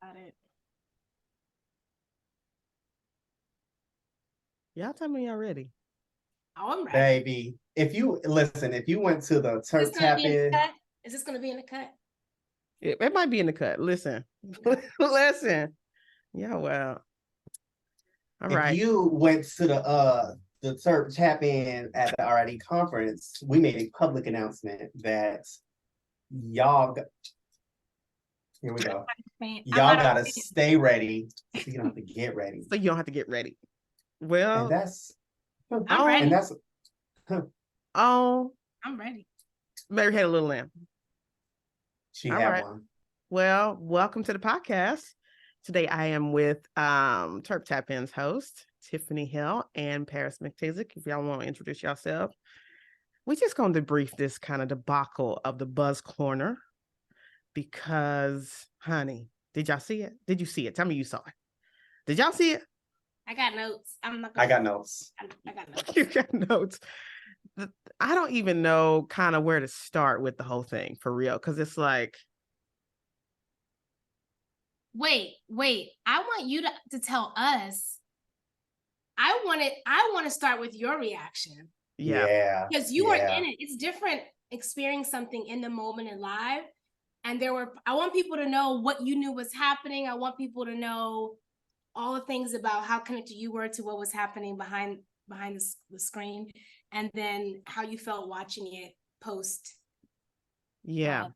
Got it. Y'all tell me y'all ready. Oh, I'm ready. Baby, if you went to the Terp tap-in. Is this going to be in the cut? It might be in the cut. Listen. Listen. Yeah, well. All right. If you went to the Terp tap-in at the RID conference, we made a public announcement that y'all here we go. Y'all gotta stay ready so you don't have to get ready. So you don't have to get ready. Well, and that's I'm ready. And that's oh, I'm ready. Mary had a little lamb. She had one. Well, welcome to the podcast. Today I am with Terp Tap-In's host, Tiffany Hill and Paris McTizik. If y'all want to introduce yourself. We're just going to debrief this kind of debacle of the Buzz Corner because, honey, did y'all see it? Did you see it? Tell me you saw it. Did y'all see it? I got notes. I got notes. I got notes. You got notes. I don't even know kind of where to start with the whole thing for real, because it's like, wait. I want you to tell us. I want to start with your reaction. Yeah. Because you were in it. It's different experiencing something in the moment and live. And I want people to know what you knew was happening. I want people to know all the things about how connected you were to what was happening behind the screen, and then how you felt watching it post live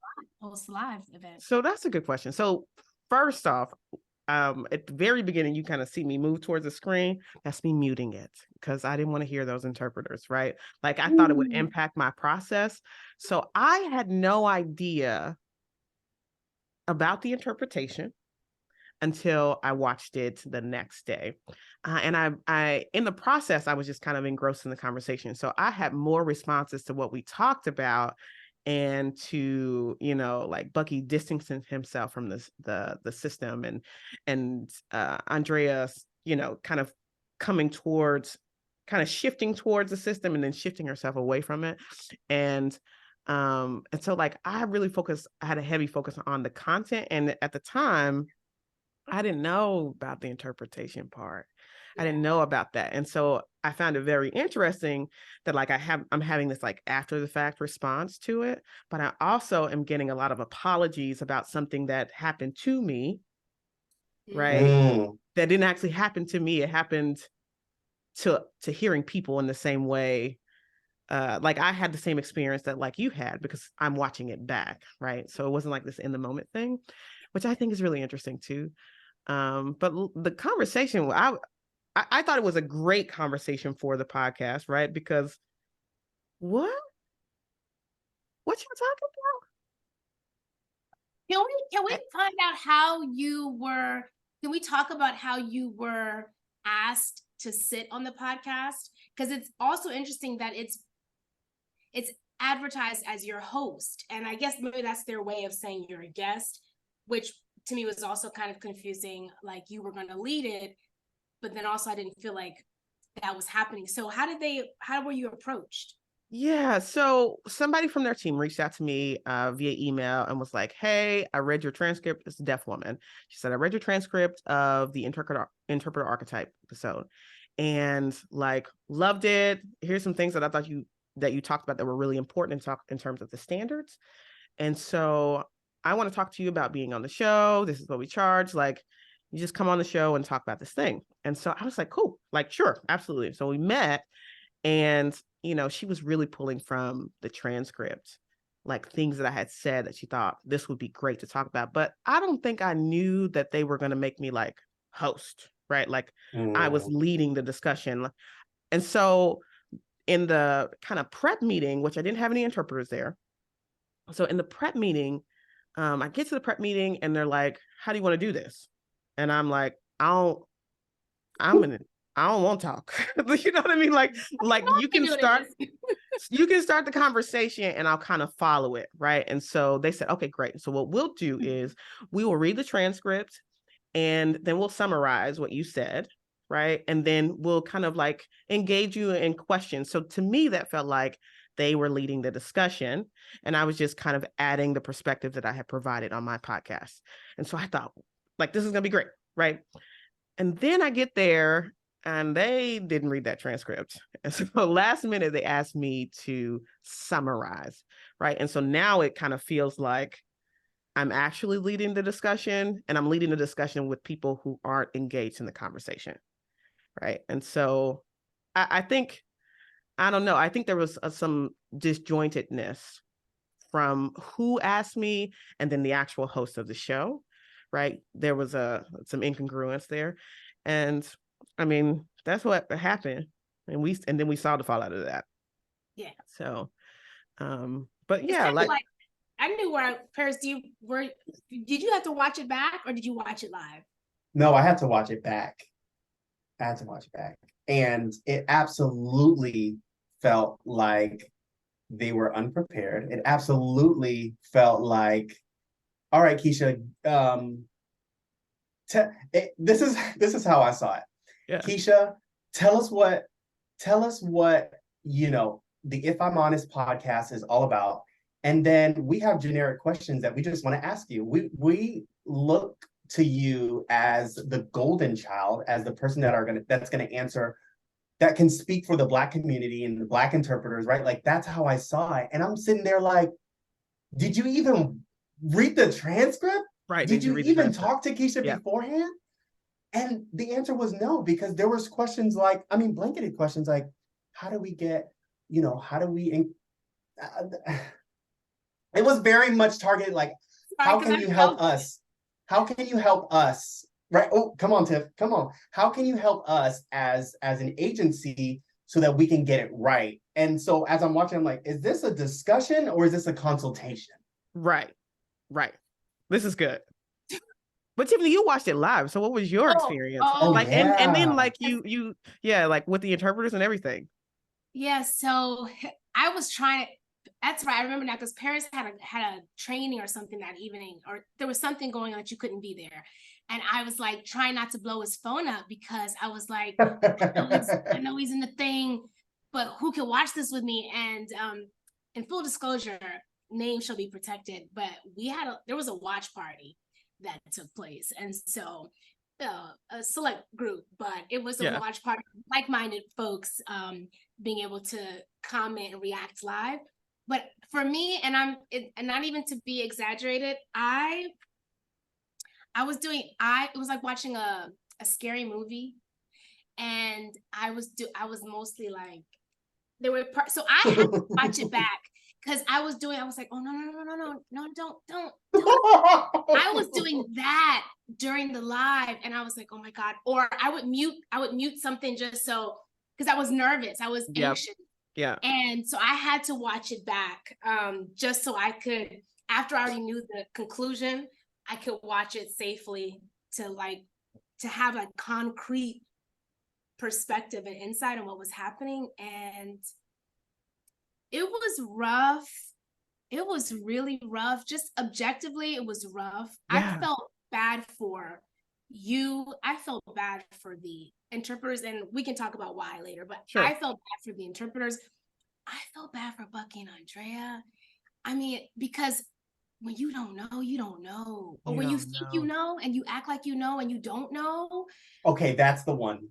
event. So that's a good question. So first off, at the very beginning, you kind of see me move towards the screen. That's me muting it because I didn't want to hear those interpreters, right? Like I thought it would impact my process. So I had no idea about the interpretation until I watched it the next day. And I in the process, I was just kind of engrossed in the conversation. So I had more responses to what we talked about and to, like Bucky distancing himself from the system and Andrea's, kind of shifting towards the system and then shifting herself away from it. And so like I had a heavy focus on the content. And at the time, I didn't know about the interpretation part. I didn't know about that. And so I found it very interesting that like I'm having this like after the fact response to it, but I also am getting a lot of apologies about something that happened to me, right? That didn't actually happen to me. It happened to hearing people in the same way. Like I had the same experience that like you had because I'm watching it back, right? So it wasn't like this in the moment thing, which I think is really interesting too. But the conversation, I thought it was a great conversation for the podcast, right? Because what you talking about? Can we find out how you were? Can we talk about how you were asked to sit on the podcast? Because it's also interesting that it's advertised as your host, and I guess maybe that's their way of saying you're a guest, which to me was also kind of confusing. Like you were going to lead it, but then also I didn't feel like that was happening. So how were you approached? Yeah, so somebody from their team reached out to me via email and was like, hey, I read your transcript. It's a deaf woman. She said, I read your transcript of the interpreter archetype episode and like loved it. Here's some things that I thought that you talked about that were really important in terms of the standards. And so I want to talk to you about being on the show. This is what we charge. Like, you just come on the show and talk about this thing. And so I was like, cool, like, sure, absolutely. So we met and, she was really pulling from the transcript, like things that I had said that she thought this would be great to talk about. But I don't think I knew that they were going to make me like host, right? Like I was leading the discussion. And so in the kind of prep meeting, which I didn't have any interpreters there. So in the prep meeting, I get to the prep meeting and they're like, how do you want to do this? And I'm like, I don't want to talk. You know what I mean? Like you can start the conversation and I'll kind of follow it. Right. And so they said, okay, great. So what we'll do is we will read the transcript and then we'll summarize what you said. Right. And then we'll kind of like engage you in questions. So to me, that felt like they were leading the discussion and I was just kind of adding the perspective that I had provided on my podcast. And so I thought, Like, this is gonna be great, right? And then I get there and they didn't read that transcript. And so last minute, they asked me to summarize, right? And so now it kind of feels like I'm actually leading the discussion, and I'm leading the discussion with people who aren't engaged in the conversation, right? And so I think, I don't know, I think there was some disjointedness from who asked me and then the actual host of the show, right? There was some incongruence there. And I mean, that's what happened. And then we saw the fallout of that. Yeah. So, but It's yeah, kind of like, like I knew where Paris, did you have to watch it back or did you watch it live? No, I had to watch it back. I had to watch it back. And it absolutely felt like they were unprepared. It absolutely felt like, all right, Keisha, this is how I saw it. yeah. Keisha, tell us what the If I'm Honest podcast is all about. And then we have generic questions that we just want to ask you. We look to you as the golden child, as the person that's gonna answer, that can speak for the Black community and the Black interpreters, right? Like, that's how I saw it. And I'm sitting there like, did you even read the transcript? Right. Did you even talk to Keisha Yeah. beforehand? And the answer was no, because there was questions like, I mean, blanketed questions like, how do we get, it was very much targeted, like, how can you help us? How can you help us? Right? Oh, come on, Tiff, come on. How can you help us as an agency so that we can get it right? And so as I'm watching, I'm like, is this a discussion or is this a consultation? Right. This is good. But Tiffany, you watched it live. So what was your experience? Like, yeah. and then like you like with the interpreters and everything. Yeah, so I was trying. That's right. I remember now because Paris had a training or something that evening, or there was something going on that you couldn't be there. And I was like trying not to blow his phone up because I was like, I know he's in the thing, but who can watch this with me? And in full disclosure, name shall be protected. But there was a watch party that took place, and so a select group, but it was a watch party, like-minded folks being able to comment and react live. But for me, and not even to be exaggerated, it was like watching a scary movie, and I was mostly like, there were parts, so I had to watch it back because I was like, oh no, don't. I was doing that during the live, and I was like, oh my God. Or I would mute something just so, because I was nervous, I was anxious. Yeah. And so I had to watch it back, just so I could, after I already knew the conclusion, I could watch it safely to have a concrete perspective and insight on what was happening. And it was rough. It was really rough. Just objectively, it was rough. Yeah. I felt bad for you. I felt bad for the interpreters, and we can talk about why later, but sure. I felt bad for the interpreters. I felt bad for Bucky and Andrea. I mean, because when you don't know, you don't know. Or when you think you know, and you act like you know, and you don't know. Okay, that's the one.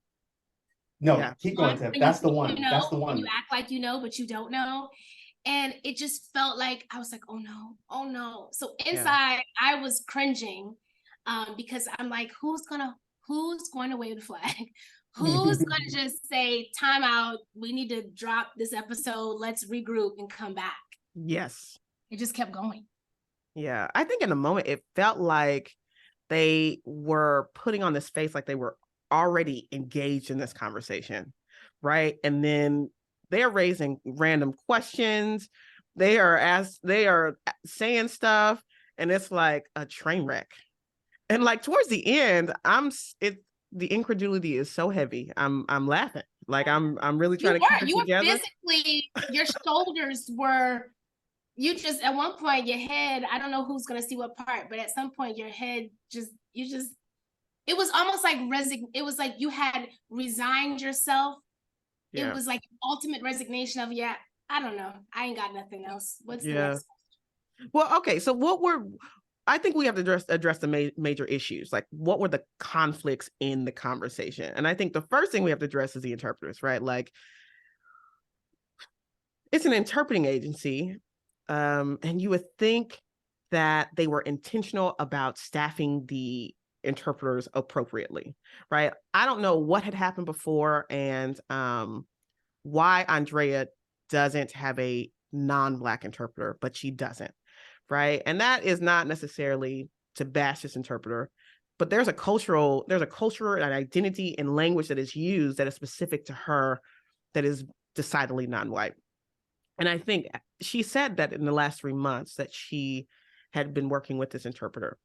No, keep going, Tiff. That's the one. That's the one. And you act like you know, but you don't know. And it just felt like, I was like, oh no. So inside, I was cringing because I'm like, who's going to wave the flag? Who's going to just say, time out, we need to drop this episode, let's regroup and come back? Yes. It just kept going. Yeah. I think in a moment, it felt like they were putting on this face like they were already engaged in this conversation, right? And then they're raising random questions. They are saying stuff, and it's like a train wreck. And like towards the end, the incredulity is so heavy. I'm laughing. Like I'm really trying to keep it together. Physically, your shoulders were. You just, at one point, your head, I don't know who's going to see what part, but at some point your head it was almost like it was like you had resigned yourself. Yeah. It was like ultimate resignation of, I don't know. I ain't got nothing else. What's the next? Well, okay. So I think we have to address the major issues. Like, what were the conflicts in the conversation? And I think the first thing we have to address is the interpreters, right? Like, it's an interpreting agency, and you would think that they were intentional about staffing the interpreters appropriately, right? I don't know what had happened before and why Andrea doesn't have a non-Black interpreter, but she doesn't, right? And that is not necessarily to bash this interpreter, but there's a culture and identity and language that is used that is specific to her that is decidedly non-white. And I think she said that in the last 3 months that she had been working with this interpreter,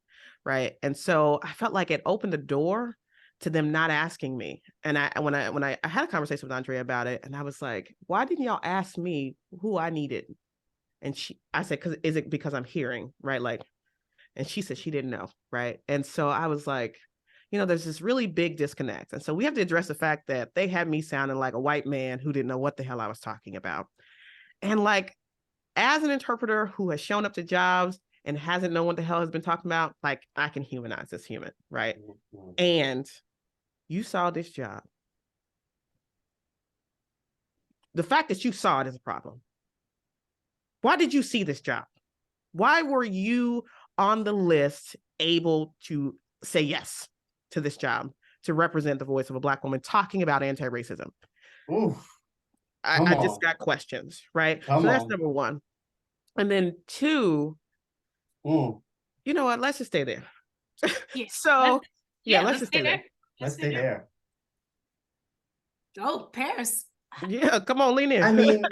right? And so I felt like it opened the door to them not asking me. And when I had a conversation with Andrea about it, and I was like, why didn't y'all ask me who I needed? And I said, is it because I'm hearing, right? Like, and she said she didn't know, right? And so I was like, there's this really big disconnect. And so we have to address the fact that they had me sounding like a white man who didn't know what the hell I was talking about. And like, as an interpreter who has shown up to jobs and hasn't known what the hell has been talking about, like, I can humanize this human, right? And you saw this job. The fact that you saw it is a problem. Why did you see this job? Why were you on the list able to say yes to this job, to represent the voice of a Black woman talking about anti-racism? Oof. I just got questions, right? So that's number one. And then two, you know what? Let's just stay there. Yeah. So let's just stay there. Let's stay there. Oh, Paris. Yeah, come on, lean in. I mean,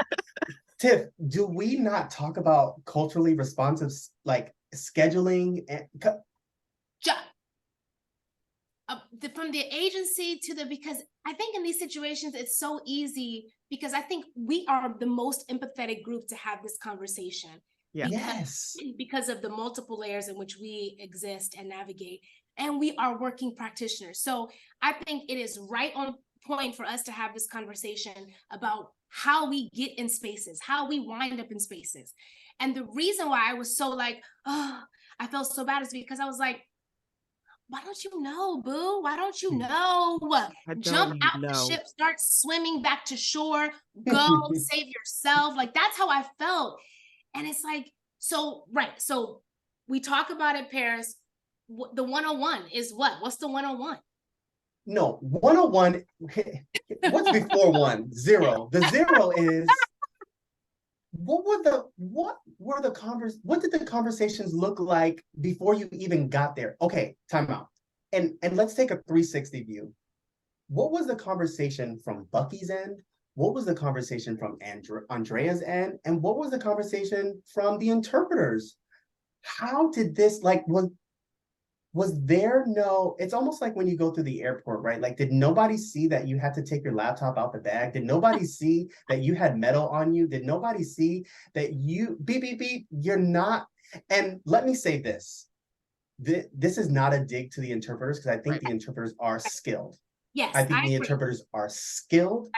Tiff, do we not talk about culturally responsive, like scheduling and from the agency to because I think in these situations, it's so easy because I think we are the most empathetic group to have this conversation. Yeah. Because of the multiple layers in which we exist and navigate, and we are working practitioners. So I think it is right on point for us to have this conversation about how we get in spaces, how we wind up in spaces. And the reason why I was so like, oh, I felt so bad is because I was like, why don't you know, boo? Why don't you know? Jump out the ship, start swimming back to shore, go save yourself. Like, that's how I felt. And it's like, so, right. So we talk about it, Paris. The 101 is what? What's the 101? No, 101. What's before 1? 0. The 0 is what did the conversations look like before you even got there? Okay, time out. And let's take a 360 view. What was the conversation from Bucky's end? What was the conversation from Andrea's end? And what was the conversation from the interpreters? How did this, like, was there no, it's almost like when you go through the airport, right? Like, did nobody see that you had to take your laptop out the bag? Did nobody see that you had metal on you? Did nobody see that you, beep, beep, beep, you're not, and let me say this. This is not a dig to the interpreters, because I think the interpreters are skilled. Yes, I think the interpreters are skilled.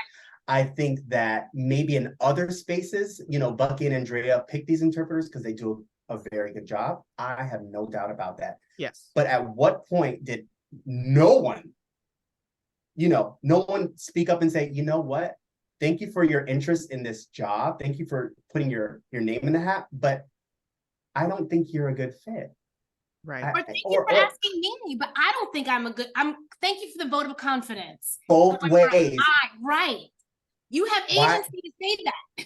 I think that maybe in other spaces, Bucky and Andrea pick these interpreters because they do a very good job. I have no doubt about that. Yes. But at what point did no one speak up and say, you know what? Thank you for your interest in this job. Thank you for putting your name in the hat, but I don't think you're a good fit. Right. Or thank you for asking me, but I don't think thank you for the vote of confidence. Both ways. Right. You have agency to say that.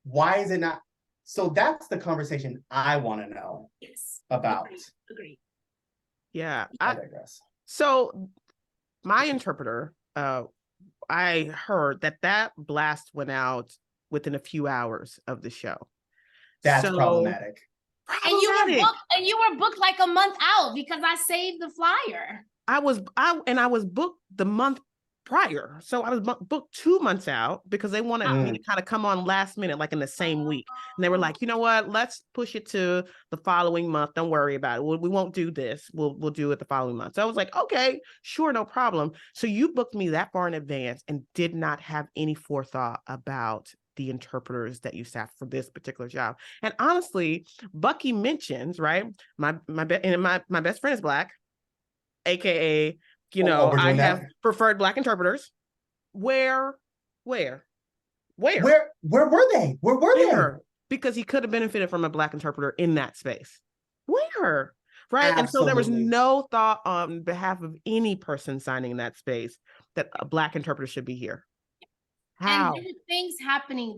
Why is it not? So that's the conversation I want to know about. Agreed. Yeah. I digress. So my interpreter, I heard that blast went out within a few hours of the show. That's problematic. And you were booked like a month out because I saved the flyer. I was booked the month prior. So I was booked 2 months out because they wanted me to kind of come on last minute, like in the same week. And they were like, you know what, let's push it to the following month. Don't worry about it. We won't do this. We'll do it the following month. So I was like, okay, sure, no problem. So you booked me that far in advance and did not have any forethought about the interpreters that you staff for this particular job. And honestly, Bucky mentions, right? My best friend is Black, aka, we're I doing have that? preferred Black interpreters. Where? Where were they? Where were they? Because he could have benefited from a Black interpreter in that space. Where? Right. Absolutely. And so there was no thought on behalf of any person signing in that space that a Black interpreter should be here. How? And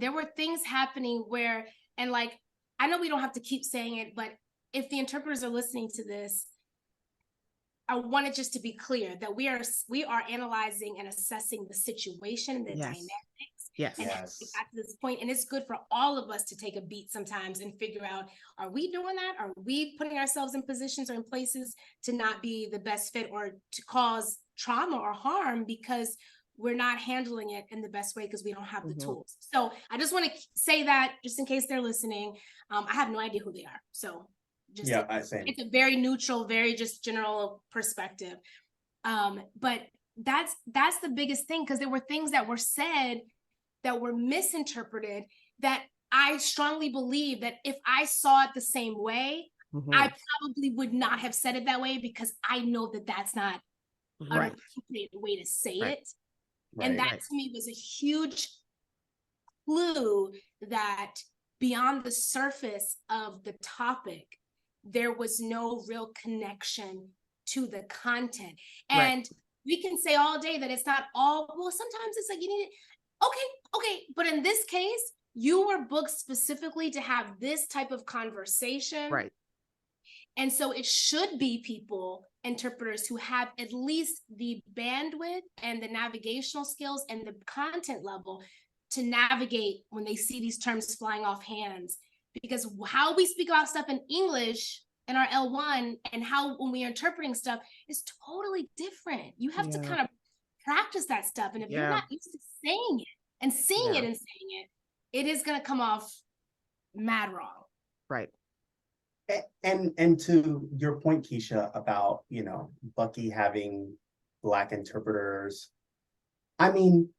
there were things happening where, and like, I know we don't have to keep saying it, but if the interpreters are listening to this, I want it just to be clear that we are analyzing and assessing the situation, the dynamics. Yes. And at this point, and it's good for all of us to take a beat sometimes and figure out, are we doing that? Are we putting ourselves in positions or in places to not be the best fit or to cause trauma or harm because we're not handling it in the best way because we don't have the tools. So I just want to say that just in case they're listening. I have no idea who they are. So just it's a very neutral, very just general perspective. But that's the biggest thing, because there were things that were said that were misinterpreted that I strongly believe that if I saw it the same way, I probably would not have said it that way, because I know that that's not an appropriate way to say it. And that to me was a huge clue that beyond the surface of the topic, there was no real connection to the content. And we can say all day that it's not all, well, sometimes it's like you need it. Okay. But in this case, you were booked specifically to have this type of conversation. Right. And so it should be interpreters who have at least the bandwidth and the navigational skills and the content level to navigate when they see these terms flying off hands. Because how we speak about stuff in English in our L1 and how when we are interpreting stuff is totally different. You have to kind of practice that stuff. And if you're not used to saying it and seeing it and saying it, it is going to come off mad wrong. Right. And to your point, Keisha, about, Bucky having Black interpreters. I mean,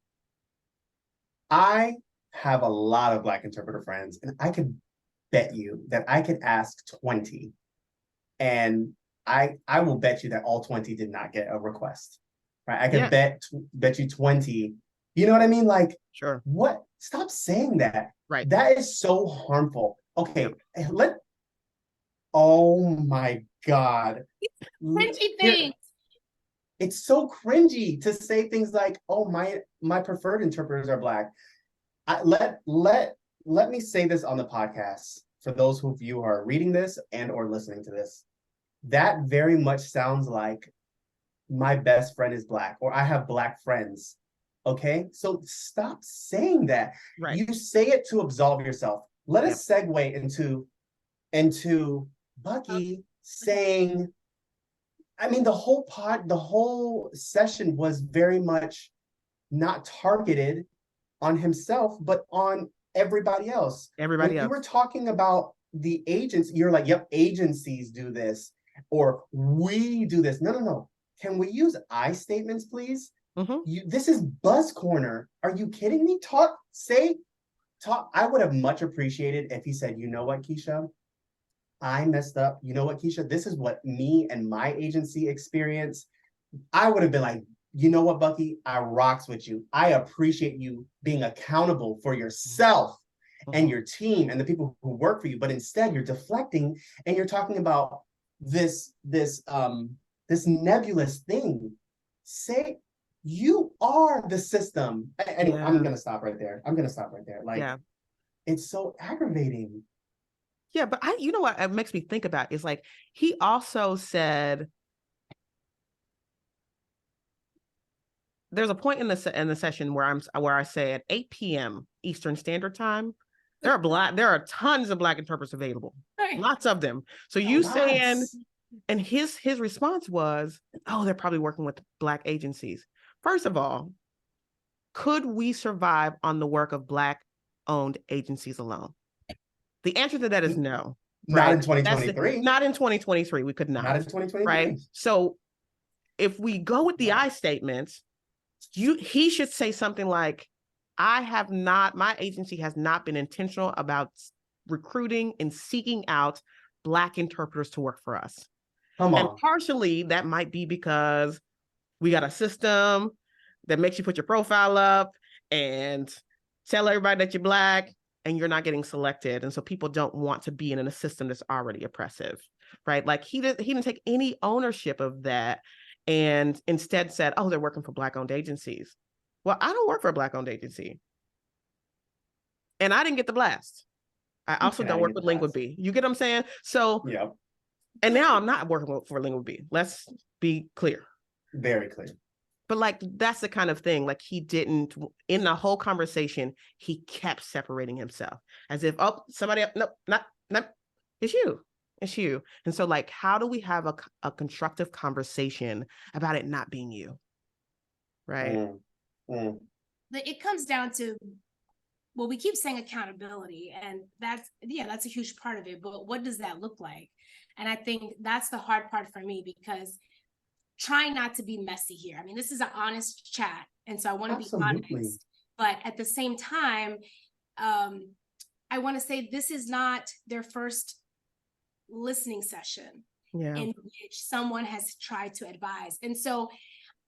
I have a lot of Black interpreter friends, and I could bet you that I could ask 20, and I will bet you that all 20 did not get a request. Right? I could bet you 20. You know what I mean? Like, sure. What? Stop saying that. Right. That is so harmful. Okay, oh my God. Cringy things. It's so cringy to say things like, oh, my preferred interpreters are Black. Let me say this on the podcast for those of you who are reading this and or listening to this. That very much sounds like my best friend is Black, or I have Black friends. Okay, so stop saying that. Right. You say it to absolve yourself. Let us segue into Bucky saying, I mean, the whole session was very much not targeted on himself, but on everybody else. When you were talking about the agents, you're like, yep, agencies do this, or we do this. No. Can we use I statements, please? This is Buzz Corner. Are you kidding me? Talk. I would have much appreciated if he said, you know what, Keisha? I messed up. You know what, Keisha? This is what me and my agency experience. I would have been like, you know what, Bucky? I rocks with you. I appreciate you being accountable for yourself and your team and the people who work for you. But instead, you're deflecting and you're talking about this nebulous thing. Say, you are the system. Anyway, I'm gonna stop right there. Like, it's so aggravating. Yeah, but you know what it makes me think about is like, he also said there's a point in the session where I say at 8 p.m. Eastern Standard Time, there are tons of Black interpreters available. Lots of them. So you saying, and his response was, oh, they're probably working with Black agencies. First of all, could we survive on the work of Black-owned agencies alone? The answer to that is no. Not in 2023. Not in 2023. We could not. Not in 2023. Right. So if we go with the I statements, he should say something like, my agency has not been intentional about recruiting and seeking out Black interpreters to work for us. Come And on. partially that might be because we got a system that makes you put your profile up and tell everybody that you're Black and you're not getting selected. And so people don't want to be in a system that's already oppressive, right? Like he didn't take any ownership of that and instead said, oh, they're working for Black owned agencies. Well, I don't work for a Black owned agency. And I didn't get the blast. I also don't work with LinguaBee. You get what I'm saying? So, yeah. And now I'm not working for LinguaBee. Let's be clear. Very clear. But like, that's the kind of thing, like he didn't, in the whole conversation, he kept separating himself as if, oh, somebody else, nope, not, it's you. It's you. And so like, how do we have a constructive conversation about it not being you? Right. It comes down to, well, we keep saying accountability, and that's a huge part of it, but what does that look like? And I think that's the hard part for me, because trying not to be messy here. I mean, this is an honest chat, and so I want to be honest, but at the same time, I want to say this is not their first listening session in which someone has tried to advise. And so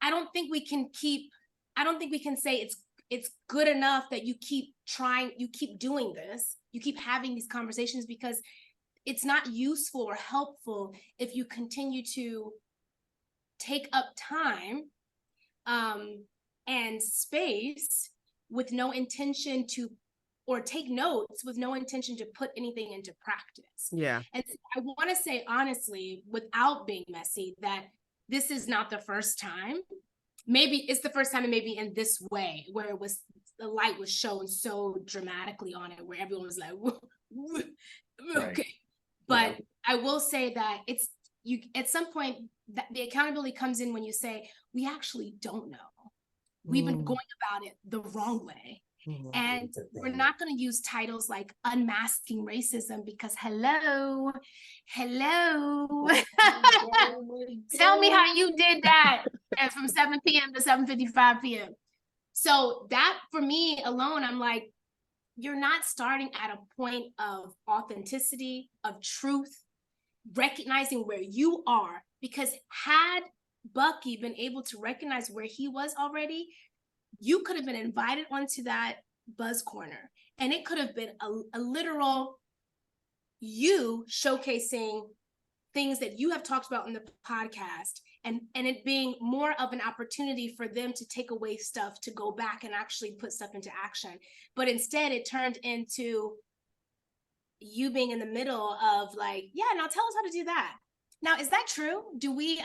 I don't think we can say it's good enough that you keep trying, you keep doing this, you keep having these conversations, because it's not useful or helpful if you continue to take up time and space with no intention to, or take notes with no intention to put anything into practice. Yeah. And I want to say honestly, without being messy, that this is not the first time. Maybe it's the first time, and maybe in this way, where it was, the light was shown so dramatically on it, where everyone was like, okay. But I will say that it's, you, at some point, that the accountability comes in when you say, we actually don't know. We've been going about it the wrong way. And we're not going to use titles like unmasking racism, because hello. Tell me how you did that from 7 p.m. to 7:55 p.m. So that, for me alone, I'm like, you're not starting at a point of authenticity, of truth, recognizing where you are, because had Bucky been able to recognize where he was already, you could have been invited onto that buzz corner, and it could have been a literal you showcasing things that you have talked about in the podcast, and it being more of an opportunity for them to take away stuff, to go back and actually put stuff into action. But instead it turned into you being in the middle of like, yeah, now tell us how to do that. Now, is that true? Do we,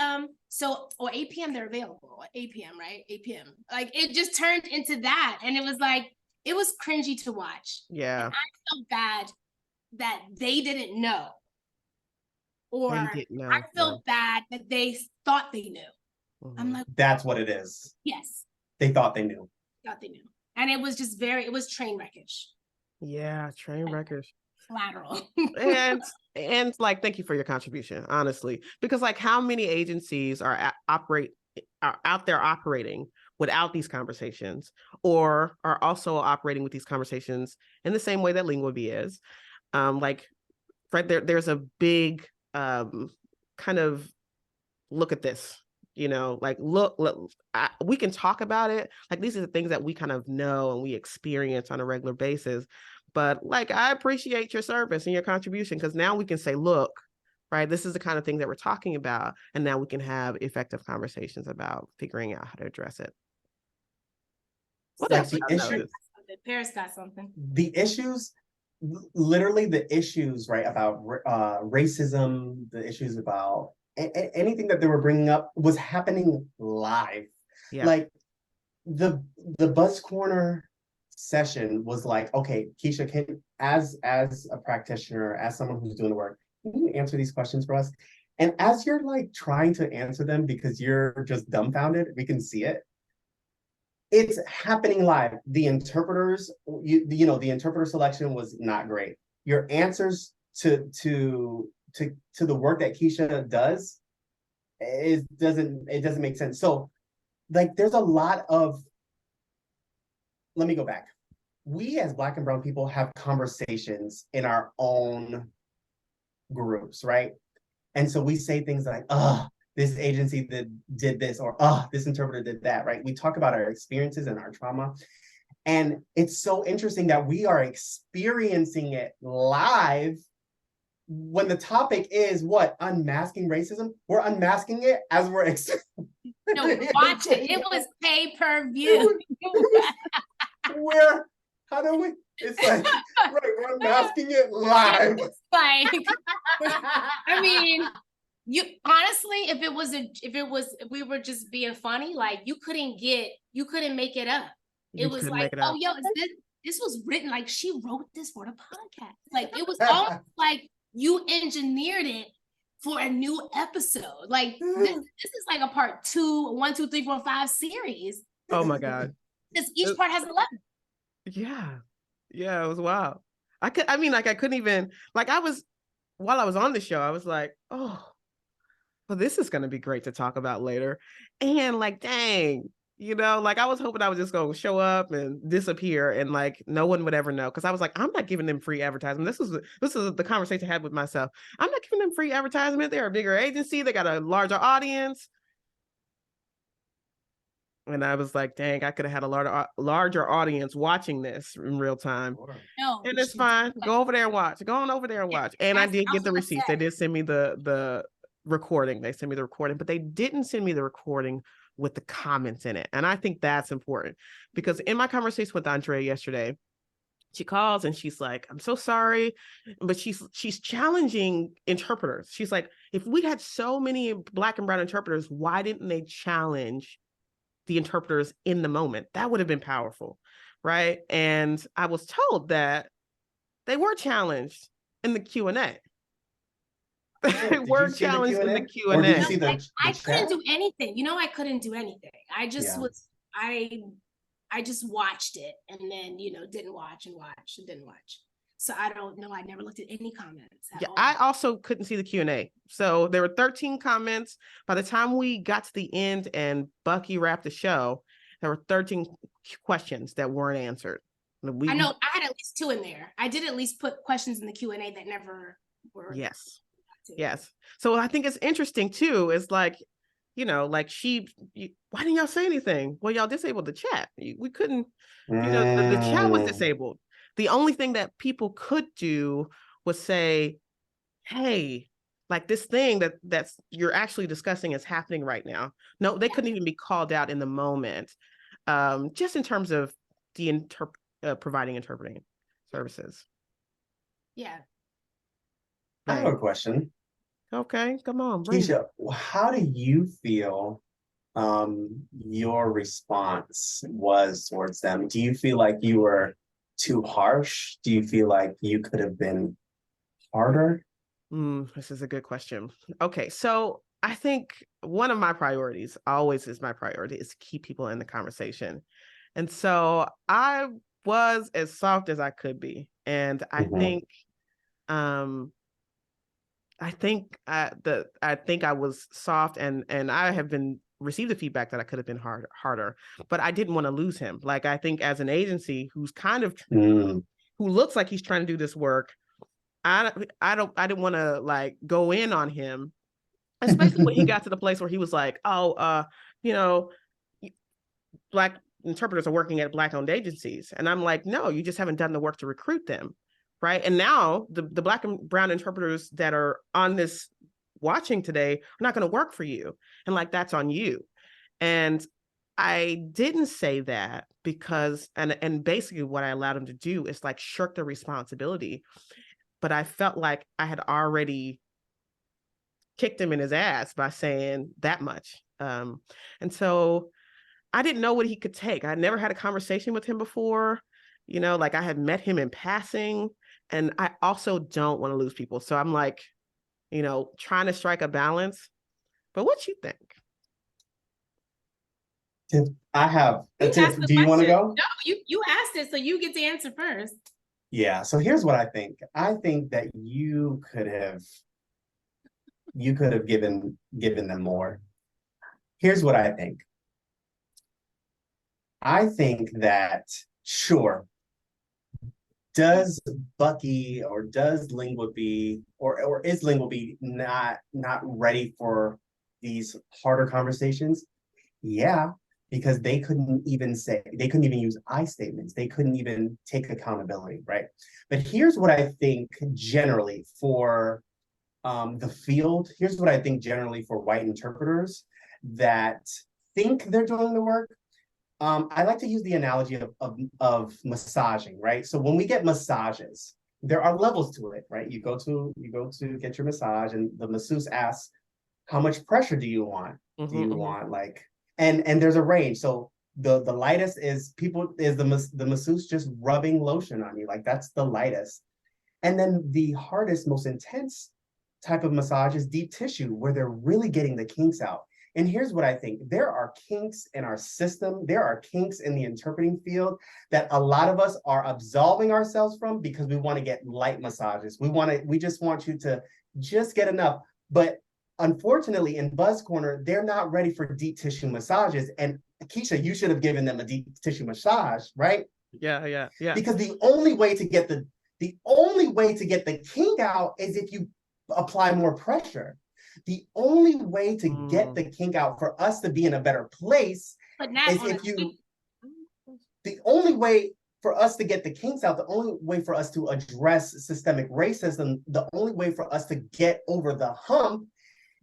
or 8 p.m. they're available, 8 p.m., right? 8 p.m. Like, it just turned into that. And it was like, it was cringy to watch. Yeah. And I felt bad that they didn't know. Or I felt bad that they thought they knew. I'm like, that's what it is. Yes. They thought they knew. And it was just it was train wreckage. Yeah, train wreckage. Collateral. and like, thank you for your contribution, honestly, because like, how many agencies are out there operating without these conversations, or are also operating with these conversations in the same way that LinguaBee is? Like, right there's a big kind of look at this, like, look, we can talk about it. Like, these are the things that we kind of know and we experience on a regular basis. But like, I appreciate your service and your contribution, because now we can say, look, right, this is the kind of thing that we're talking about. And now we can have effective conversations about figuring out how to address it. What else? Paris got something. The issues, literally the issues, right, about racism, the issues about anything that they were bringing up was happening live. Yeah. Like, the Buzz Corner session was like, okay, Keisha, as a practitioner, as someone who's doing the work, can you answer these questions for us? And as you're like trying to answer them because you're just dumbfounded, we can see it. It's happening live. The interpreters, the interpreter selection was not great. Your answers to the work that Keisha does, it doesn't make sense. So like, there's a lot of, let me go back. we as Black and brown people have conversations in our own groups, right? And so we say things like, oh, this agency did this, or oh, this interpreter did that, right? We talk about our experiences and our trauma. And it's so interesting that we are experiencing it live when the topic is what? Unmasking racism. We're unmasking it as we're No, watch it. It was pay-per-view. How do we? It's like, right, we're unmasking it live. It's like, I mean, you honestly, if we were just being funny, like you couldn't make it up. It was like, oh, yo, this was written, like she wrote this for the podcast. Like it was almost like you engineered it for a new episode. Like this is like a part 2, 1, 2, 3, 4, 5 series. Oh my God. Because each part has 11. Yeah, it was wild. I couldn't even, like, while I was on the show, I was like, oh, well, this is going to be great to talk about later. And like, dang, like I was hoping I was just going to show up and disappear and like, no one would ever know. Cause I was like, I'm not giving them free advertisement. This is the conversation I had with myself. I'm not giving them free advertisement. They're a bigger agency. They got a larger audience. And I was like, dang, I could have had a larger audience watching this in real time. No, and it's fine. Go over there and watch. Go on over there and watch. And I did get the receipts. They did send me the recording. They sent me the recording, but they didn't send me the recording with the comments in it. And I think that's important because in my conversation with Andrea yesterday, she calls and she's like, I'm so sorry. But she's challenging interpreters. She's like, if we had so many Black and brown interpreters, why didn't they challenge the interpreters in the moment? That would have been powerful, right? And I was told that they were challenged in the Q&A. They were challenged in the Q&A. I couldn't do anything. I couldn't do anything. I just I just watched it and then, didn't watch and didn't watch. So I don't know. I never looked at any comments. I also couldn't see the Q&A. So there were 13 comments. By the time we got to the end and Bucky wrapped the show, there were 13 questions that weren't answered. I know I had at least 2 in there. I did at least put questions in the Q&A that never were. Yes. So I think it's interesting too, is like, like why didn't y'all say anything? Well, y'all disabled the chat. We couldn't, the chat was disabled. The only thing that people could do was say, hey, like this thing that's you're actually discussing is happening right now. No, they couldn't even be called out in the moment, just in terms of the providing interpreting services. Yeah. I have a question. Okay, come on. Keisha, how do you feel your response was towards them? Do you feel like you were too harsh? Do you feel like you could have been harder? This is a good question. Okay, so I think one of my priorities, always is my priority, is to keep people in the conversation. And so I was as soft as I could be. And I think I think I was soft and I have received the feedback that I could have been harder, but I didn't want to lose him. Like, I think as an agency who's kind of, who looks like he's trying to do this work, I didn't want to like go in on him, especially when he got to the place where he was like, oh, Black interpreters are working at Black-owned agencies. And I'm like, no, you just haven't done the work to recruit them. Right. And now the Black and brown interpreters that are on this watching today are not going to work for you. And like, that's on you. And I didn't say that because, and basically what I allowed him to do is like shirk the responsibility. But I felt like I had already kicked him in his ass by saying that much. And so I didn't know what he could take. I never had a conversation with him before. Like I had met him in passing. And I also don't want to lose people. So I'm like, trying to strike a balance. But what you think? I have. Do you want to go? No, you asked it, so you get to answer first. Yeah. So here's what I think. I think that you could have given them more. Here's what I think. I think that, sure, does Bucky or does Lingua B or is Lingua B not ready for these harder conversations? Yeah, because they couldn't even use I statements. They couldn't even take accountability, right? But here's what I think generally for the field. Here's what I think generally for white interpreters that think they're doing the work. I like to use the analogy of massaging, right? So when we get massages, there are levels to it, right? You go to get your massage, and the masseuse asks, "How much pressure do you want? Do you want like?" And there's a range. So the lightest is the masseuse just rubbing lotion on you, like that's the lightest. And then the hardest, most intense type of massage is deep tissue, where they're really getting the kinks out. And here's what I think. There are kinks in our system. There are kinks in the interpreting field that a lot of us are absolving ourselves from because we want to get light massages. We just want you to just get enough. But unfortunately, in Buzz Corner, they're not ready for deep tissue massages. And Keisha, you should have given them a deep tissue massage, right? Yeah. Because the only way to get the kink out is if you apply more pressure. The only way to get the kink out for us to be in a better place is if you, the only way for us to get the kinks out, the only way for us to address systemic racism, the only way for us to get over the hump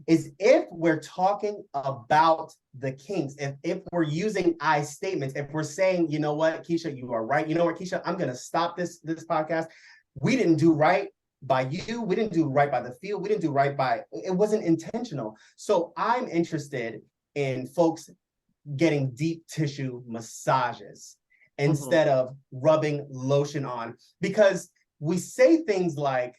is if we're talking about the kinks, if we're using I statements, if we're saying, you know what, Keisha, you are right. You know what, Keisha, I'm going to stop this podcast. We didn't do right by you. We didn't do right by the field. We didn't do right by, it wasn't intentional. So I'm interested in folks getting deep tissue massages instead of rubbing lotion on, because we say things like,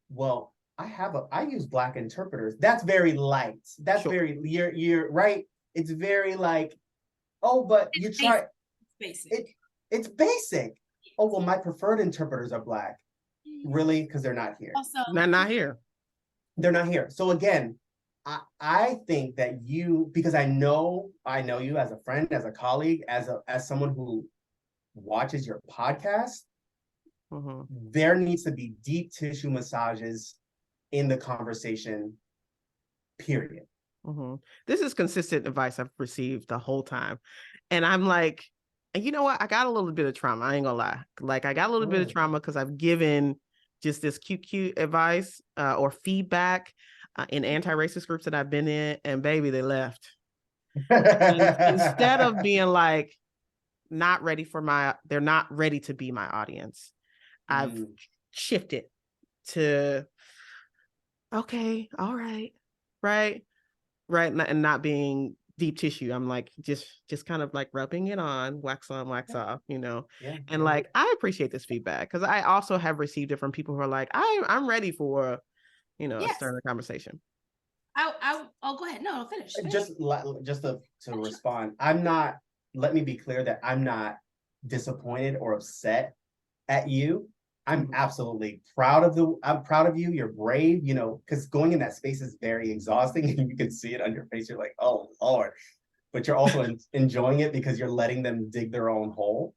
well, I use Black interpreters. That's very light. That's very, you're right. It's very like, oh, but you try. It's basic. Oh, well, my preferred interpreters are Black. Really? Because they're not here. Also, not here. They're not here. So again, I think that you, because I know you as a friend, as a colleague, as someone who watches your podcast, there needs to be deep tissue massages in the conversation, period. This is consistent advice I've received the whole time. And I'm like, and you know what? I got a little bit of trauma. I ain't gonna lie. Like I got a little bit of trauma because I've given just this cute advice or feedback in anti-racist groups that I've been in, and baby, they left. Instead of being like, they're not ready to be my audience. I've shifted to, okay, all right, right, and not being deep tissue. I'm like just kind of like rubbing it on, wax on, wax off, you know. And like I appreciate this feedback because I also have received it from people who are like, I'm ready for, you know, a sterner conversation. I'll go ahead. No, I'll finish. Just to respond. Let me be clear that I'm not disappointed or upset at you. I'm absolutely proud of you. You're brave, you know, because going in that space is very exhausting and you can see it on your face. You're like, oh Lord, but you're also enjoying it because you're letting them dig their own hole.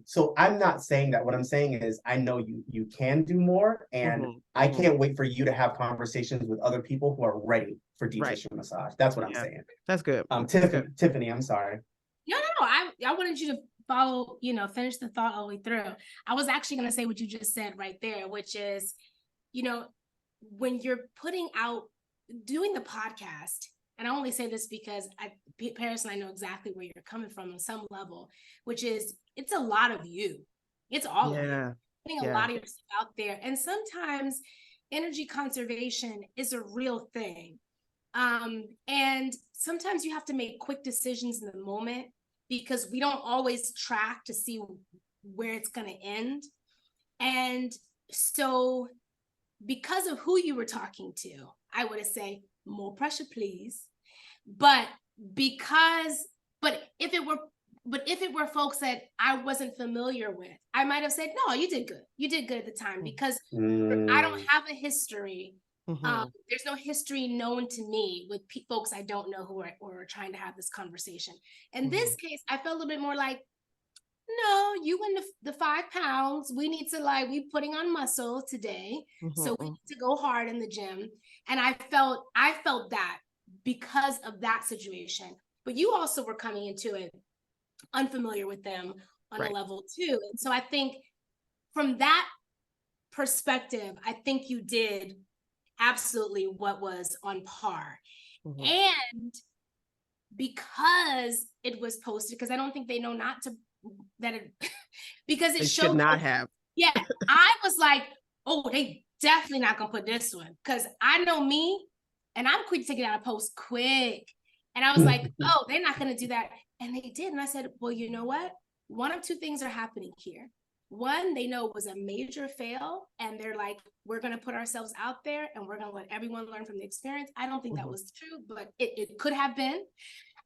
So I'm not saying that. What I'm saying is I know you can do more, and I can't wait for you to have conversations with other people who are ready for deep tissue massage. That's what I'm saying. That's good. Tiffany, I'm sorry. No. I wanted you to follow, finish the thought all the way through. I was actually going to say what you just said right there, which is, when you're doing the podcast, and I only say this because Paris and I know exactly where you're coming from on some level, which is it's a lot of you. It's all of you. Putting a lot of yourself out there. And sometimes energy conservation is a real thing. And sometimes you have to make quick decisions in the moment because we don't always track to see where it's going to end. And so because of who you were talking to, I would say more pressure, please. But if it were folks that I wasn't familiar with, I might have said, no, you did good. You did good at the time because I don't have a history. There's no history known to me with folks I don't know who are trying to have this conversation. In this case, I felt a little bit more like, no, you and the 5 pounds, we need to like, we putting on muscle today. So we need to go hard in the gym. And I felt that because of that situation. But you also were coming into it unfamiliar with them on a level too. And so I think from that perspective, I think you did absolutely what was on par. And because it was posted, because I don't think they know not to, that it, because it They showed. should not have. Yeah, I was like, oh, they definitely not gonna put this one, because I know me, and I'm quick to get out of post quick. And I was like, oh, they're not gonna do that. And they did. And I said, well, you know what? One of two things are happening here. One, they know it was a major fail, and they're like, we're gonna put ourselves out there and we're gonna let everyone learn from the experience. I don't think that was true, but it could have been.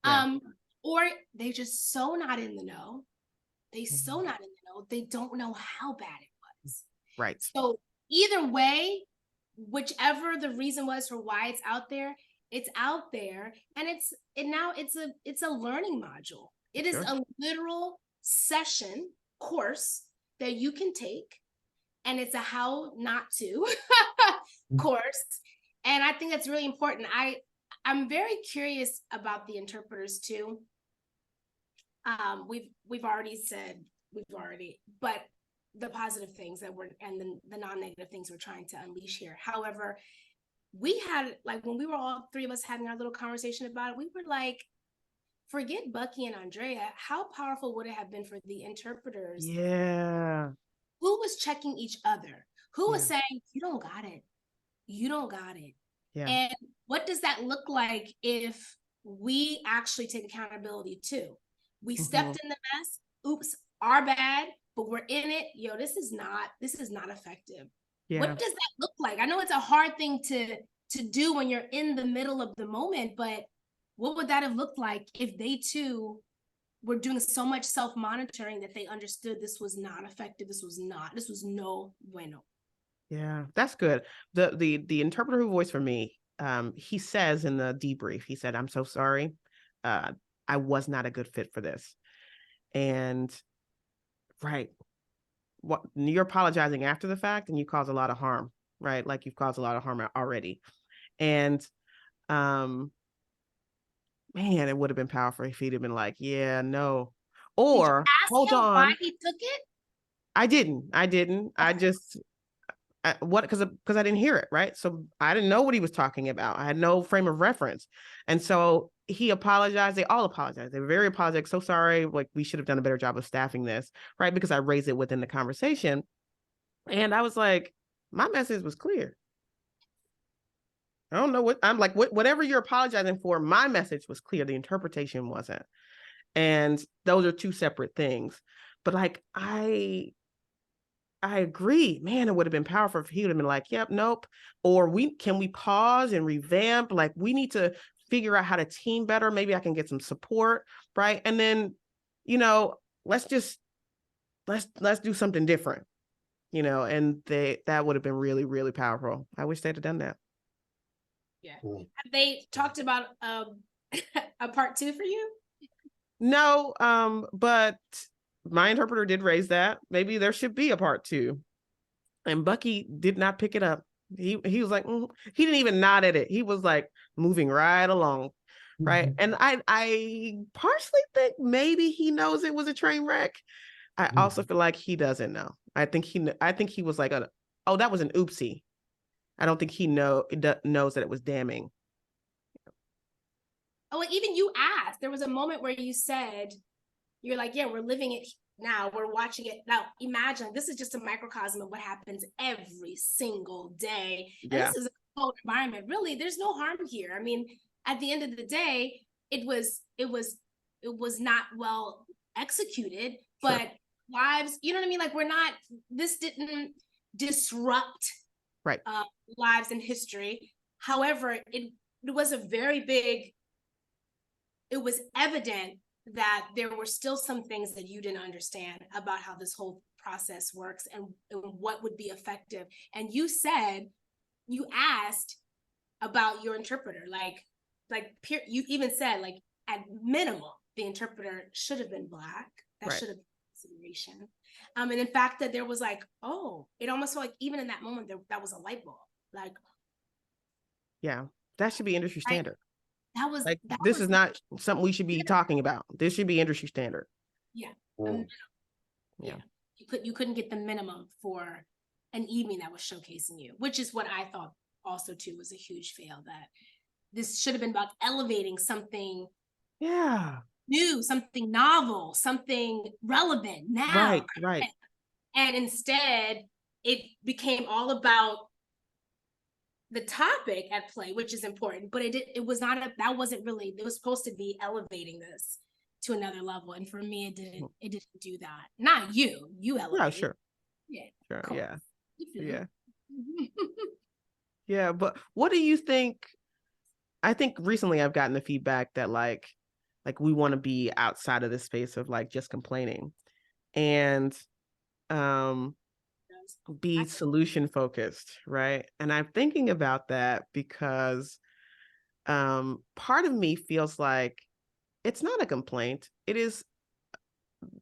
Yeah. Or they just so not in the know. They so not in the know, they don't know how bad it was. Right. So either way, whichever the reason was for why it's out there, and it's a learning module. It is a literal session course that you can take, and it's a how not to course. And I think that's really important. I'm very curious about the interpreters too. We've already said, but the positive things that we're, and the non-negative things we're trying to unleash here. However, we had, like, when we were all three of us having our little conversation about it, we were like, forget Bucky and Andrea, how powerful would it have been for the interpreters? Yeah. Who was checking each other? Who was saying, you don't got it. You don't got it. Yeah. And what does that look like if we actually take accountability too? We stepped in the mess. Oops, our bad, but we're in it. Yo, this is not effective. Yeah. What does that look like? I know it's a hard thing to do when you're in the middle of the moment, but what would that have looked like if they too were doing so much self-monitoring that they understood this was not effective? This was no bueno. Yeah, that's good. The interpreter who voiced for me, he says in the debrief, he said, I'm so sorry. I was not a good fit for this. And what you're apologizing after the fact, and you cause a lot of harm, right? Like you've caused a lot of harm already. And man, it would have been powerful if he'd have been like, yeah, no. Or hold on. Why he took it? I didn't. Okay. I just because I didn't hear it, right? So I didn't know what he was talking about. I had no frame of reference. And so he apologized. They all apologized. They were very apologetic. So sorry. Like, we should have done a better job of staffing this, right? Because I raised it within the conversation. And I was like, my message was clear. I don't know what I'm like, whatever you're apologizing for, my message was clear. The interpretation wasn't. And those are two separate things. But like, I agree, man, it would have been powerful if he would have been like, yep, nope. Or can we pause and revamp? Like, we need to figure out how to team better. Maybe I can get some support, right? And then, let's do something different, and that would have been really, really powerful. I wish they'd have done that. Yeah. Have they talked about a part 2 for you? No, but my interpreter did raise that. Maybe there should be a part 2. And Bucky did not pick it up. He was like, he didn't even nod at it. He was like moving right along. Right. And I partially think maybe he knows it was a train wreck. I also feel like he doesn't know. I think he was like, that was an oopsie. I don't think he knows that it was damning. Oh, even you asked. There was a moment where you said, you're like, yeah, we're living it now. We're watching it now. Imagine this is just a microcosm of what happens every single day. And this is a cold environment. Really, there's no harm here. I mean, at the end of the day, it was not well executed, but lives, you know what I mean? Like, this didn't disrupt lives in history. However, it was it was evident that there were still some things that you didn't understand about how this whole process works and what would be effective. And you asked about your interpreter, you even said, like, at minimum, the interpreter should have been Black. That should have been consideration. And in fact that there was like, oh, it almost felt like even in that moment that was a light bulb. Like, Yeah, that should be industry standard. that was Like, that this was is not something we should be talking about. This should be industry standard. yeah. Mm. Yeah. You couldn't get the minimum for an evening that was showcasing you, which is what I thought also too was a huge fail, that this should have been about elevating something new, something novel, something relevant now. Right. And instead it became all about the topic at play, which is important, but it was not that wasn't really, it was supposed to be elevating this to another level. And for me, it didn't do that. Not you elevated. Yeah, sure. Yeah. Sure. Cool. Yeah. Yeah. But what do you think? I think recently I've gotten the feedback that like we want to be outside of the space of like just complaining and be solution focused, right? And I'm thinking about that because part of me feels like it's not a complaint, it is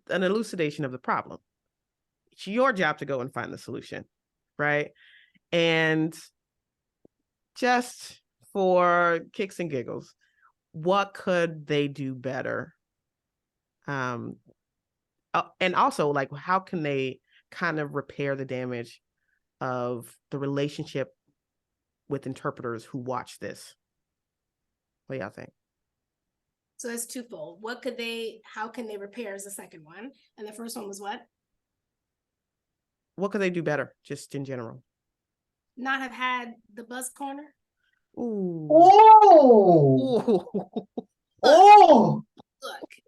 an elucidation of the problem. It's your job to go and find the solution, right? And just for kicks and giggles, what could they do better? And also, like, how can they kind of repair the damage of the relationship with interpreters who watch this? What do y'all think? So that's twofold. How can they repair is the second one. And the first one was what? What could they do better, just in general? Not have had the buzz corner. Ooh. Oh, Ooh. oh,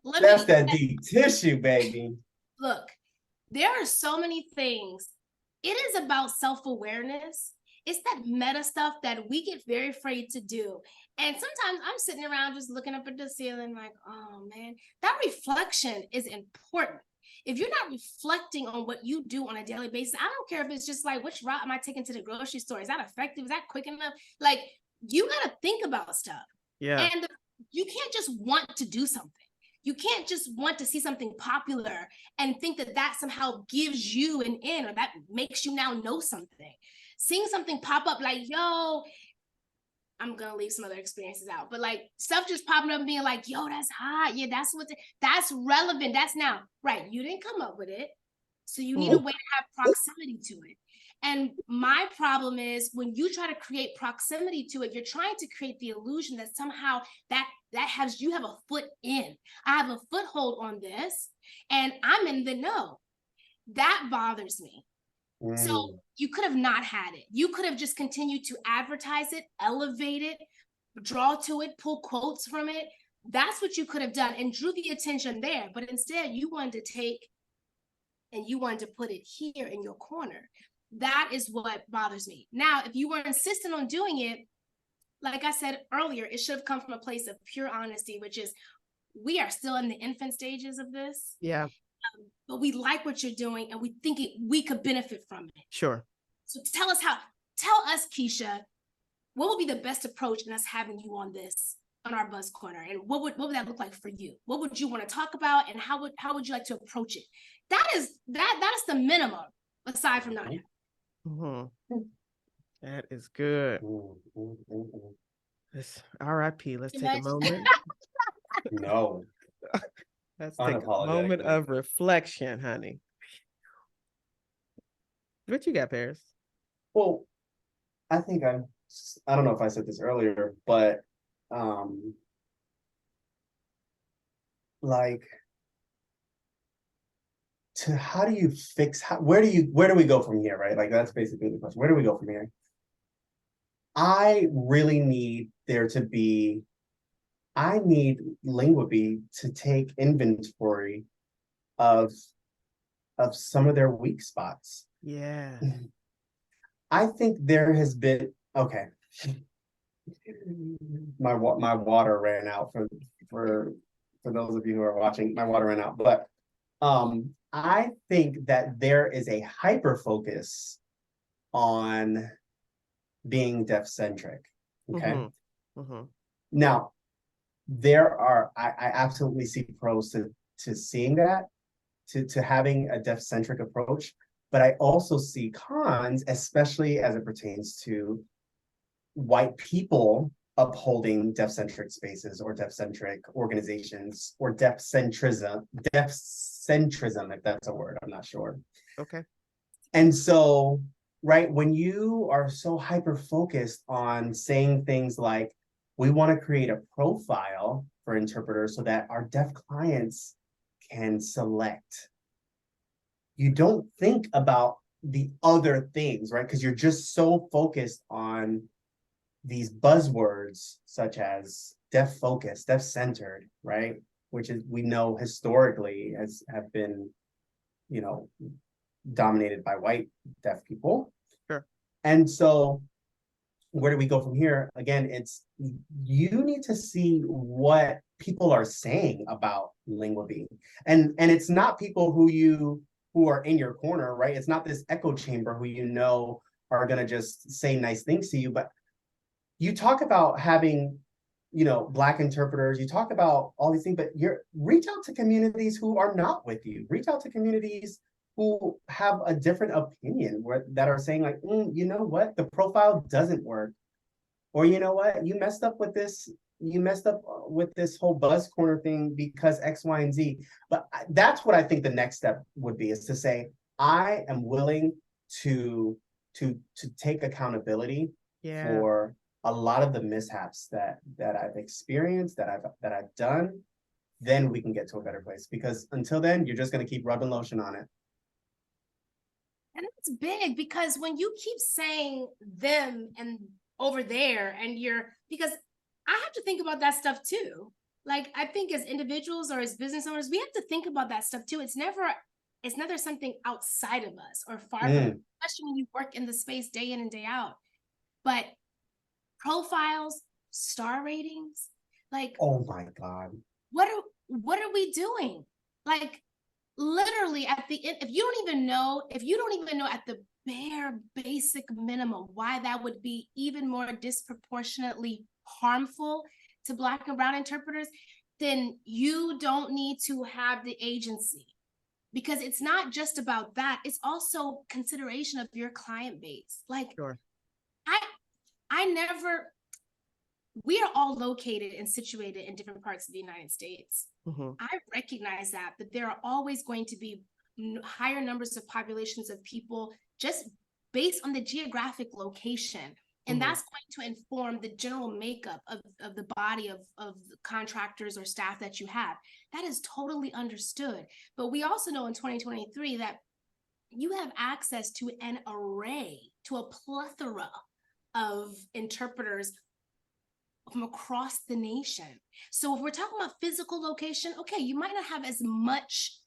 Look, that's that deep tissue, baby. Look, there are so many things. It is about self-awareness. It's that meta stuff that we get very afraid to do. And sometimes I'm sitting around just looking up at the ceiling like, oh man, that reflection is important. If you're not reflecting on what you do on a daily basis, I don't care if it's just like, which route am I taking to the grocery store? Is that effective? Is that quick enough? Like, you got to think about stuff. Yeah. And you can't just want to do something. You can't just want to see something popular and think that that somehow gives you an in or that makes you now know something. Seeing something pop up like, yo, I'm gonna leave some other experiences out, but like stuff just popping up and being like, yo, that's hot. Yeah, that's relevant. That's now, right? You didn't come up with it. So you need a way to have proximity to it. And my problem is when you try to create proximity to it, you're trying to create the illusion that somehow you have a foot in. I have a foothold on this and I'm in the know. That bothers me. So you could have not had it. You could have just continued to advertise it, elevate it, draw to it, pull quotes from it. That's what you could have done and drew the attention there. But instead you wanted to take and you wanted to put it here in your corner. That is what bothers me. Now, if you were insistent on doing it, like I said earlier, it should have come from a place of pure honesty, which is we are still in the infant stages of this. Yeah. But we like what you're doing and we think we could benefit from it. Sure. So tell us, Keisha, what would be the best approach in us having you on our Buzz Corner? And what would that look like for you? What would you want to talk about? And how would you like to approach it? That is the minimum, aside from not having. Mm-hmm. That is good. Let's RIP. Let's take a moment. No. Let's take a moment of reflection, honey. What you got, Paris? Well, I think I don't know if I said this earlier, but like how do you fix where do we go from here, right? Like that's basically the question. Where do we go from here? I really need I need Linguabee to take inventory of some of their weak spots. Yeah. I think there has been my water ran out for those of you who are watching. My water ran out, but I think that there is a hyper focus on being deaf-centric. Okay. Now, I absolutely see pros to seeing that. to having a deaf-centric approach, but I also see cons, especially as it pertains to white people upholding deaf-centric spaces or deaf-centric organizations or deaf-centrism, if that's a word, I'm not sure. Okay. And so, right, when you are so hyper-focused on saying things like, we want to create a profile for interpreters so that our deaf clients can select, you don't think about the other things, right? Because you're just so focused on these buzzwords such as deaf focused, deaf centered, right? Which is, we know historically have been, dominated by white deaf people. Sure. And so where do we go from here? Again, it's, you need to see what people are saying about lingua being. And it's not people who are in your corner, right? It's not this echo chamber who are gonna just say nice things to you, but you talk about having, Black interpreters, you talk about all these things, but reach out to communities who are not with you. Reach out to communities who have a different opinion that are saying like, you know what, the profile doesn't work. Or you know what, you messed up with this whole buzz corner thing because X, Y, and Z. But that's what I think the next step would be, is to say, I am willing to take accountability for a lot of the mishaps that I've experienced, that I've done. Then we can get to a better place, because until then, you're just going to keep rubbing lotion on it. And it's big, because when you keep saying them and over there, and because I have to think about that stuff too. Like, I think as individuals or as business owners, we have to think about that stuff too. It's never something outside of us or far from us, especially when you work in the space day in and day out. But profiles, star ratings, like, oh my God, what are we doing? Like, literally at the end, if you don't even know at the bare basic minimum why that would be even more disproportionately harmful to Black and Brown interpreters, then you don't need to have the agency. Because it's not just about that, it's also consideration of your client base. Like, sure. We are all located and situated in different parts of the United States. Mm-hmm. I recognize that there are always going to be higher numbers of populations of people just based on the geographic location. And that's going to inform the general makeup of the body of contractors or staff that you have. That is totally understood. But we also know in 2023 that you have access to an array, to a plethora of interpreters from across the nation. So if we're talking about physical location, okay, you might not have as much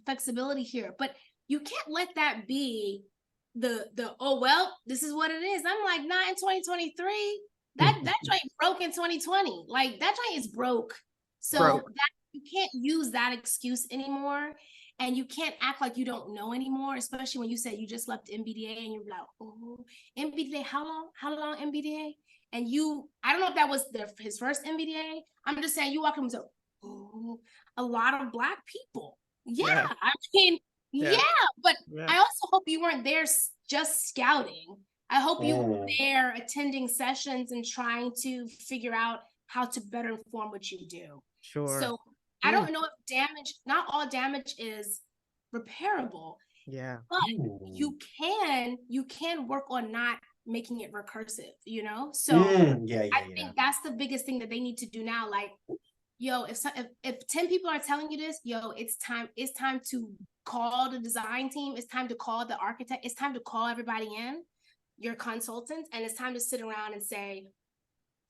flexibility here, but you can't let that be the oh, well, this is what it is. I'm like, not in 2023. That joint broke in 2020. Like, that joint is broke. So that you can't use that excuse anymore. And you can't act like you don't know anymore, especially when you said you just left MBDA and you're like, oh, MBDA, how long MBDA? And I don't know if that was his first MBDA. I'm just saying, you walk him to, oh, a lot of Black people. Yeah. I mean, but I also hope you weren't there just scouting. I hope you were there attending sessions and trying to figure out how to better inform what you do. Sure. So I don't know if not all damage is repairable. Yeah. But you can work on not making it recursive, So I think that's the biggest thing that they need to do now. Like, yo, if 10 people are telling you this, yo, it's time to call the design team. It's time to call the architect. It's time to call everybody in, your consultants, and it's time to sit around and say,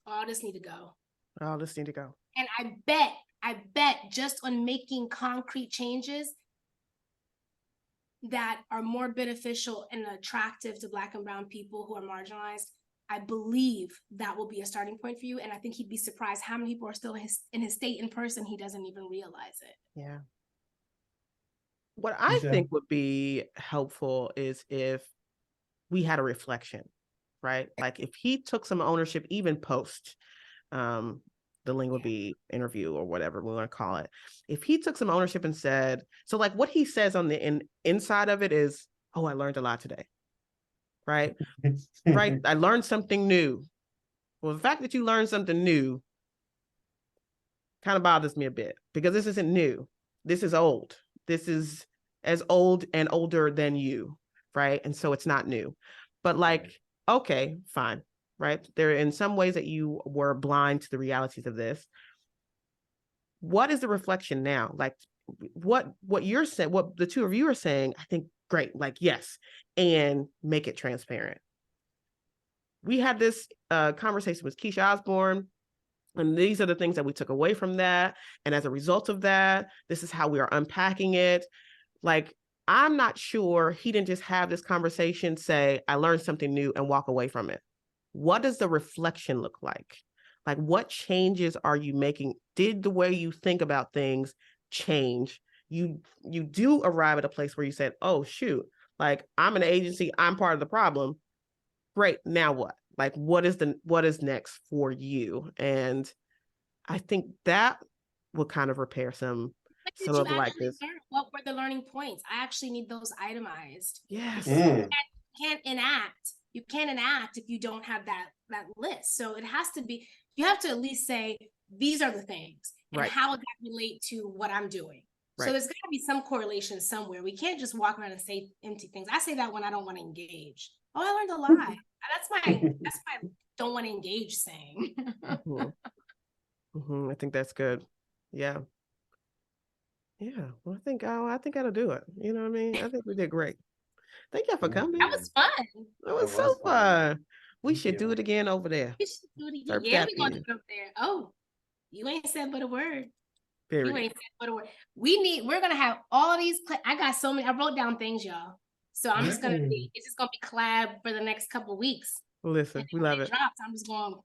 all this need to go. All this need to go. And I bet just on making concrete changes that are more beneficial and attractive to Black and Brown people who are marginalized, I believe that will be a starting point for you. And I think he'd be surprised how many people are still in his state in person. He doesn't even realize it. Yeah. What I think would be helpful is if we had a reflection, right? Like, if he took some ownership, even post the the Lingua Bee interview or whatever we want to call it. If he took some ownership and said, so like what he says on the inside of it is, oh, I learned a lot today. Right? Right. I learned something new. Well, the fact that you learned something new kind of bothers me a bit because this isn't new. This is old. This is as old and older than you, right? And so it's not new. But like, okay, fine, right? There are in some ways that you were blind to the realities of this. What is the reflection now? Like what you're saying, what the two of you are saying, I think great, like yes, and make it transparent. We had this conversation with Keisha Osborne, and these are the things that we took away from that. And as a result of that, this is how we are unpacking it. Like, I'm not sure he didn't just have this conversation, say, I learned something new and walk away from it. What does the reflection look like? Like, what changes are you making? Did the way you think about things change? You do arrive at a place where you said, oh, shoot, like I'm an agency, I'm part of the problem. Great, now what? Like, what is next for you? And I think that will kind of repair some of like this. What were the learning points? I actually need those itemized. Yes. You can't enact if you don't have that list. So it has to be, you have to at least say, these are the things and how would that relate to what I'm doing? Right. So there's got to be some correlation somewhere. We can't just walk around and say empty things. I say that when I don't want to engage. Oh, I learned a lot. That's my don't want to engage saying. I think that's good. Yeah. Well, I think that'll do it. You know what I mean? I think we did great. Thank y'all for coming. That was fun. That was so fun. We should do it again over there. We should do it again. Yeah, we're gonna do it up there. Oh, you ain't said but a word. Period. You ain't said but a word. We're gonna have all these. I got so many. I wrote down things, y'all. So I'm just gonna be. It's just gonna be collab for the next couple of weeks. Listen, we love it. Drops. I'm just going.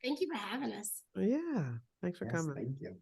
Thank you for having us. Yeah. Thanks for coming. Thank you.